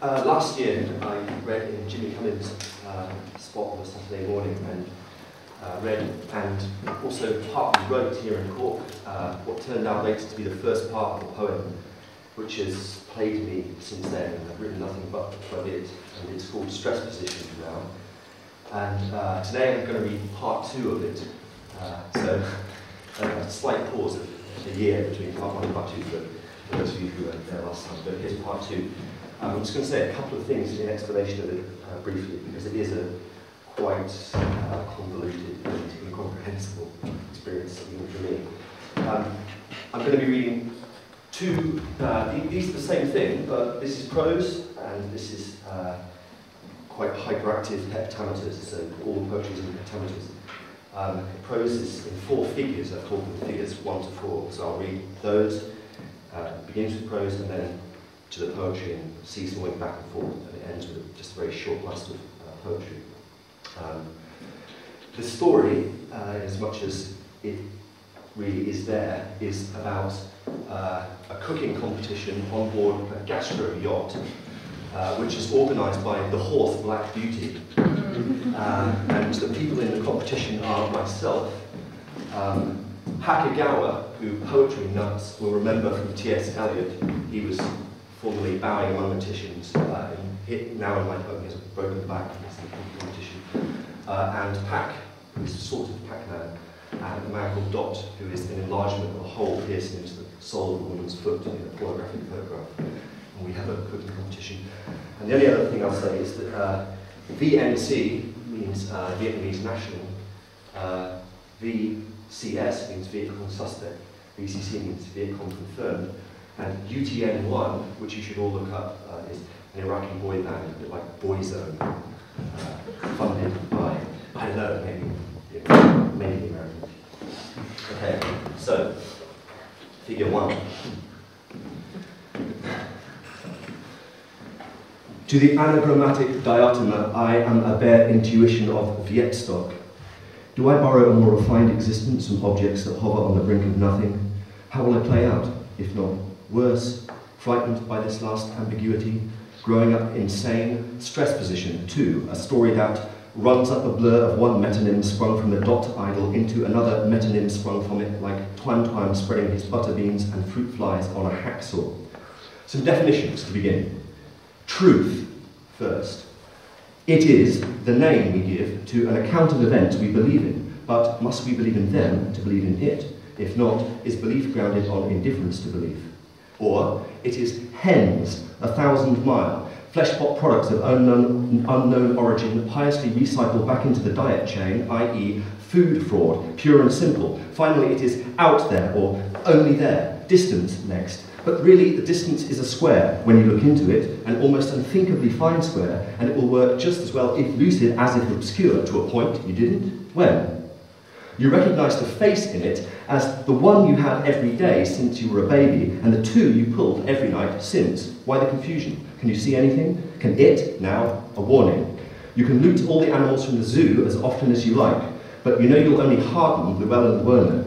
Last year, I read in Jimmy Cummins' spot on a Saturday morning, and read and also partly wrote here in Cork what turned out later to be the first part of a poem, which has plagued me since then, and I've written nothing but it, and it's called Stress Position now. And today I'm going to read part 2 of it. So a slight pause of a year between part 1 and part 2 for those of you who were there last time, but here's part 2. I'm just going to say a couple of things in explanation of it briefly, because it is a quite convoluted and incomprehensible experience, even for me. I'm going to be reading two, these are the same thing, but this is prose, and this is quite hyperactive heptameters, so all the poetry is in heptameters. Prose is in 4 figures, I've called them figures 1 to 4, so I'll read those, it begins with prose, and then to the poetry, and sees the way back and forth, and it ends with just a very short blast of poetry. The story, as much as it really is there, is about a cooking competition on board a gastro yacht, which is organised by the horse Black Beauty. And the people in the competition are myself, Hackagawa, who poetry nuts will remember from T.S. Eliot. He was formerly bowing among magicians, now in my poem he has a broken back, he's a competition. And Pack, who's a sort of Pac-Man, and a man called Dot, who is an enlargement of a hole pierced into the sole of a woman's foot in a pornographic photograph. And we have a cooking competition. And the only other thing I'll say is that VNC means Vietnamese national, VCS means Viet Cong suspect, VCC means Viet Cong confirmed, and UTN1, which you should all look up, is an Iraqi boy band, a bit like Boyzone, funded by, I don't know, maybe the Americans. Okay, so, figure 1. To the anagrammatic diatomer, I am a bare intuition of Vietstock. Do I borrow a more refined existence from objects that hover on the brink of nothing? How will I play out, if not worse, frightened by this last ambiguity, growing up insane, stress position 2, a story that runs up a blur of one metonym sprung from the dot idol into another metonym sprung from it, like Twan spreading his butter beans and fruit flies on a hacksaw. Some definitions to begin. Truth, first. It is the name we give to an account of events we believe in, but must we believe in them to believe in it? If not, is belief grounded on indifference to belief? Or, it is hens, 1,000 mile, fleshpot products of unknown origin piously recycled back into the diet chain, i.e. food fraud, pure and simple. Finally, it is out there, or only there, distance next. But really, the distance is a square when you look into it, an almost unthinkably fine square, and it will work just as well if lucid as if obscure to a point you didn't. When? You recognise the face in it as the one you had every day since you were a baby, and the 2 you pulled every night since. Why the confusion? Can you see anything? Can it, now, a warning? You can loot all the animals from the zoo as often as you like, but you know you'll only harden the Welland-Werner.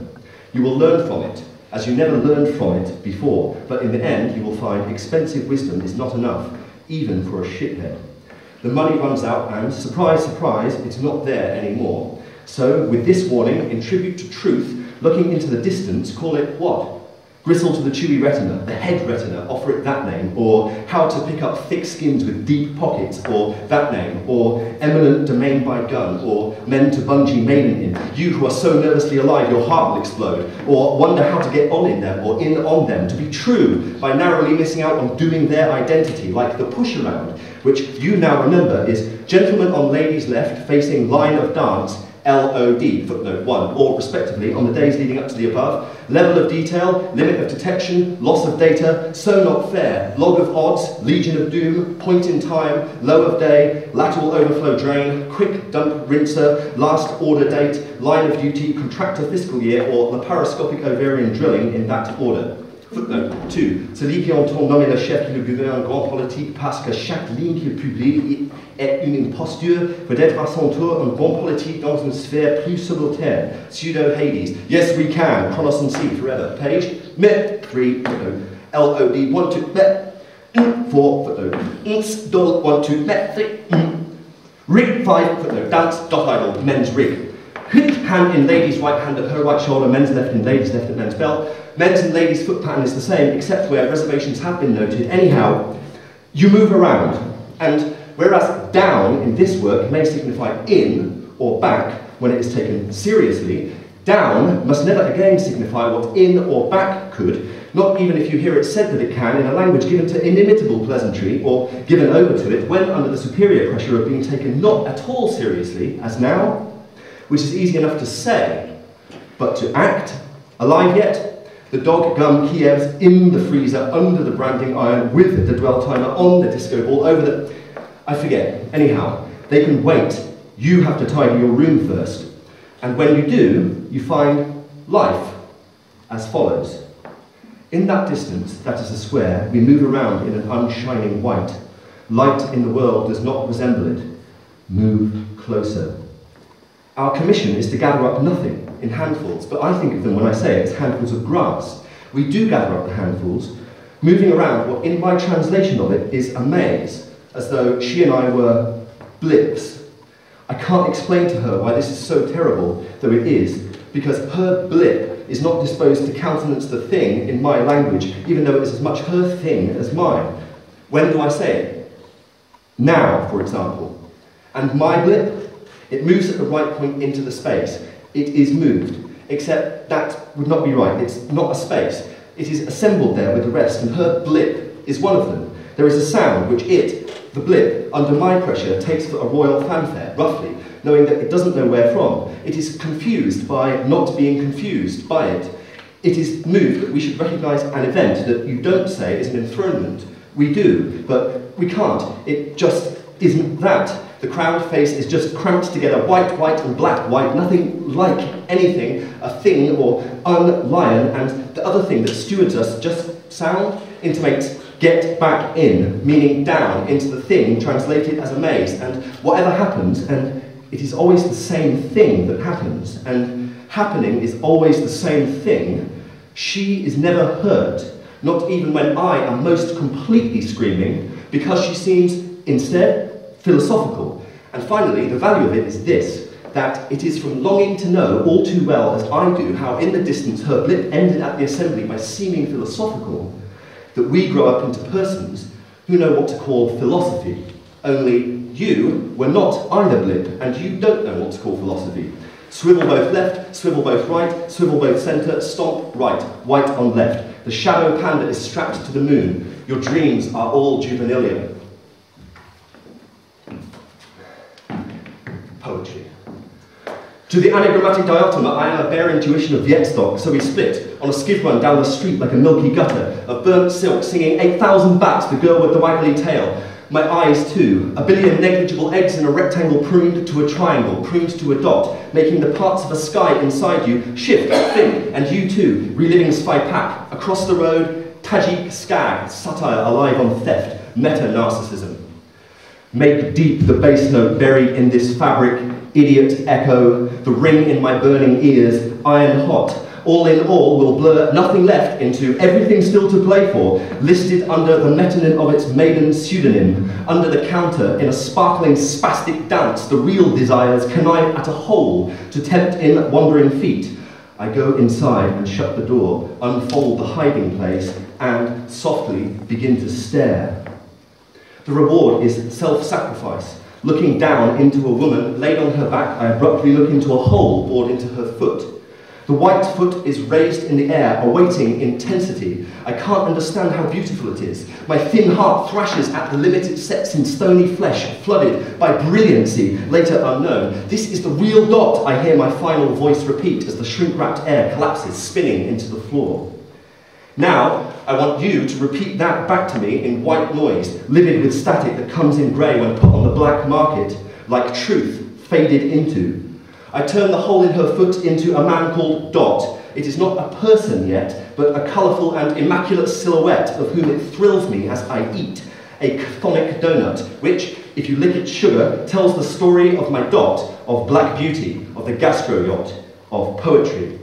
You will learn from it, as you never learned from it before, but in the end you will find expensive wisdom is not enough, even for a shithead. The money runs out and, surprise, surprise, it's not there anymore. So, with this warning, in tribute to truth, looking into the distance, call it what? Gristle to the chewy retina, the head retina, offer it that name, or how to pick up thick skins with deep pockets, or that name, or eminent domain by gun, or men to bungee maiden in, you who are so nervously alive your heart will explode, or wonder how to get on in them, or in on them, to be true, by narrowly missing out on doing their identity, like the push around, which you now remember is gentleman on ladies left facing line of dance, LOD, footnote 1, or respectively, on the days leading up to the above, level of detail, limit of detection, loss of data, so not fair, log of odds, legion of doom, point in time, low of day, lateral overflow drain, quick dump rinser, last order date, line of duty, contractor fiscal year, or laparoscopic ovarian drilling in that order. Footnote 2. Celui qui entend nommer le chef qui le gouverne grand politique parce que chaque ligne qu'il publie est une imposture, peut être à son tour un bon politique dans une sphère plus subalterne. Pseudo-Hades. Yes, we can. Chronos and C forever. Page. Met. 3. LOD. 1, 2. Met. 4, footnote, doll, 1, 2, met, 3, rig, 5, footnote, dance, dot idle, men's rig. Hand in lady's right hand at her right shoulder, men's left in lady's left at men's belt. Men's and ladies' foot pattern is the same, except where reservations have been noted. Anyhow, you move around, and whereas down in this work may signify in or back when it is taken seriously, down must never again signify what in or back could, not even if you hear it said that it can in a language given to inimitable pleasantry or given over to it when under the superior pressure of being taken not at all seriously, as now, which is easy enough to say, but to act. Alive yet? The dog gum Kiev's in the freezer, under the branding iron, with the dwell timer on the disco ball, over the... I forget. Anyhow, they can wait. You have to tidy your room first. And when you do, you find life as follows. In that distance, that is a square, we move around in an unshining white. Light in the world does not resemble it. Move closer. Our commission is to gather up nothing in handfuls, but I think of them when I say it as handfuls of grass. We do gather up the handfuls, moving around what in my translation of it is a maze, as though she and I were blips. I can't explain to her why this is so terrible, though it is, because her blip is not disposed to countenance the thing in my language, even though it is as much her thing as mine. When do I say it? Now, for example. And my blip? It moves at the right point into the space. It is moved, except that would not be right. It's not a space. It is assembled there with the rest, and her blip is one of them. There is a sound which it, the blip, under my pressure, takes for a royal fanfare, roughly, knowing that it doesn't know where from. It is confused by not being confused by it. It is moved that we should recognise an event that you don't say is an enthronement. We do, but we can't. It just isn't that. The crowned face is just cramped together, white, white, and black, white, nothing like anything, a thing or un-lion, and the other thing that stewards us, just sound, intimates get back in, meaning down into the thing translated as a maze, and whatever happens, and it is always the same thing that happens, and happening is always the same thing, she is never hurt, not even when I am most completely screaming, because she seems, instead, philosophical. And finally, the value of it is this, that it is from longing to know all too well as I do how in the distance her blip ended at the assembly by seeming philosophical, that we grow up into persons who know what to call philosophy. Only you were not either blip, and you don't know what to call philosophy. Swivel both left, swivel both right, swivel both centre, stomp right, white on left. The shadow panda is strapped to the moon. Your dreams are all juvenilia. Poetry. To the anagrammatic diatoma, I am a bare intuition of Vietstock, so we split on a skid run down the street like a milky gutter of burnt silk, singing 8,000 bats, the girl with the waggly tail. My eyes too, a billion negligible eggs in a rectangle pruned to a triangle, pruned to a dot, making the parts of a sky inside you shift, think, and you too, reliving Spy Pack, across the road, Tajik skag, satire alive on theft, meta-narcissism. Make deep the bass note buried in this fabric, idiot echo, the ring in my burning ears, iron hot. All in all will blur nothing left into everything still to play for, listed under the metonym of its maiden pseudonym, under the counter in a sparkling spastic dance, the real desires connive at a hole to tempt in wandering feet. I go inside and shut the door, unfold the hiding place, and softly begin to stare. The reward is self-sacrifice. Looking down into a woman laid on her back, I abruptly look into a hole bored into her foot. The white foot is raised in the air, awaiting intensity. I can't understand how beautiful it is. My thin heart thrashes at the limit it sets in stony flesh, flooded by brilliancy, later unknown. This is the real dot, I hear my final voice repeat as the shrink-wrapped air collapses, spinning into the floor. Now, I want you to repeat that back to me in white noise, livid with static that comes in grey when put on the black market, like truth faded into. I turn the hole in her foot into a man called Dot. It is not a person yet, but a colourful and immaculate silhouette of whom it thrills me as I eat. A chthonic donut, which, if you lick its sugar, tells the story of my Dot, of black beauty, of the gastro yacht, of poetry.